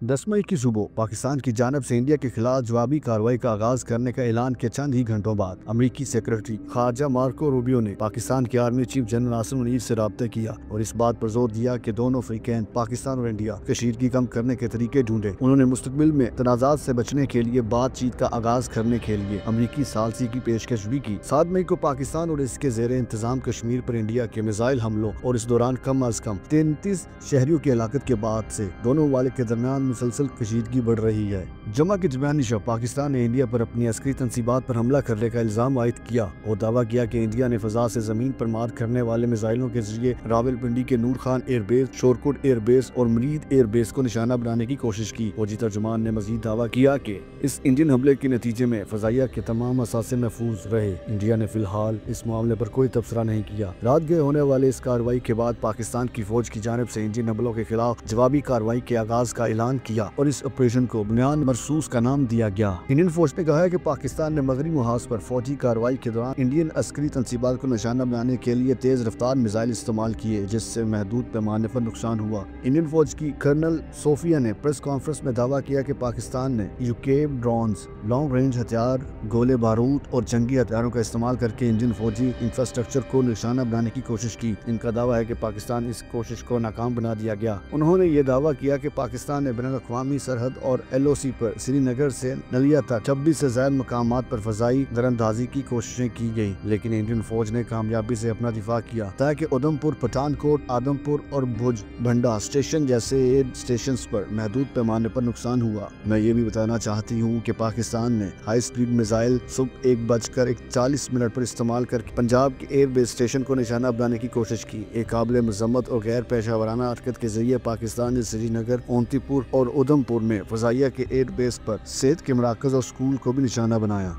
10 मई की सुबह पाकिस्तान की जानब से इंडिया के खिलाफ जवाबी कार्रवाई का आगाज करने का ऐलान के चंद ही घंटों बाद अमरीकी सेक्रेटरी खारजा मार्को रूबियो ने पाकिस्तान के army chief general Asim Munir से राब्ता किया और इस बात पर जोर दिया कि दोनों फ्रीकैन पाकिस्तान और इंडिया कशीदगी कम करने के तरीके ढूंढे। उन्होंने मुस्तकबिल में तनाज़ात से बचने के लिए बातचीत का आगाज करने के लिए अमरीकी सालसी की पेशकश भी की। 7 मई को पाकिस्तान और इसके ज़ेर इंतजाम कश्मीर पर इंडिया के मिसाइल हमलों और इस दौरान कम अज कम 33 शहरियों की हलाकत के बाद से दोनों वाले के दरमियान मुसलसल कशीदगी बढ़ रही है। जमा के दरमियानी शब पाकिस्तान ने इंडिया पर अपनी अस्करी तनसीबात पर हमला करने का इल्जाम आयद किया और दावा किया कि इंडिया ने फजा से जमीन पर मार करने वाले मिसाइलों के जरिए रावलपिंडी के नूर खान एयरबेस, शोरकोट एयरबेस और मरीद एयरबेस को निशाना बनाने की कोशिश की। फौजी तर्जुमान ने मजीद दावा किया कि इस इंडियन हमले के नतीजे में फजाइया के तमाम असासे महफूज रहे। इंडिया ने फिलहाल इस मामले पर कोई तबसरा नहीं किया। रात गए होने वाले इस कार्रवाई के बाद पाकिस्तान की फौज की जानिब से इंडियन हमलों के खिलाफ जवाबी कार्रवाई के आगाज का ऐलान किया और इस ऑपरेशन को बुनियाद मरसूस का नाम दिया गया। इंडियन फौज ने कहा है कि पाकिस्तान ने मगरबी मुहाज पर फौजी कार्रवाई के दौरान इंडियन अस्करी तनसीबात को निशाना बनाने के लिए तेज रफ्तार मिसाइल इस्तेमाल किए, जिससे महदूद पैमाने पर नुकसान हुआ। इंडियन फौज की कर्नल सोफिया ने प्रेस कॉन्फ्रेंस में दावा किया कि पाकिस्तान ने यूकेव ड्रोन्स, लॉन्ग रेंज हथियार, गोले बारूद और जंगी हथियारों का इस्तेमाल करके इंडियन फौजी इंफ्रास्ट्रक्चर को निशाना बनाने की कोशिश की। इनका दावा है कि पाकिस्तान इस कोशिश को नाकाम बना दिया गया। उन्होंने ये दावा किया कि पाकिस्तान ने बिन अक़वामी सरहद और LOC पर श्रीनगर से नलिया तक 26 से ज्यादा मकामात पर फजाई दरअंदाजी की कोशिशें की गई, लेकिन इंडियन फौज ने कामयाबी से अपना दिफा किया ताकि उधमपुर, पठानकोट, आदमपुर और भुज भंडा स्टेशन जैसे एयर स्टेशन पर महदूद पैमाने पर नुकसान हुआ। मैं ये भी बताना चाहती हूँ कि पाकिस्तान ने हाई स्पीड मिसाइल सुबह 1:41 पर इस्तेमाल करके पंजाब के एयर बेस स्टेशन को निशाना बनाने की कोशिश की। एक काबिल मजम्मत और गैर पेशा वराना हरकत के जरिए पाकिस्तान ने श्रीनगर, ओंतीपुर और उधमपुर में फजाइया के एयर बेस पर सेहत के मराकज और स्कूल को भी निशाना बनाया।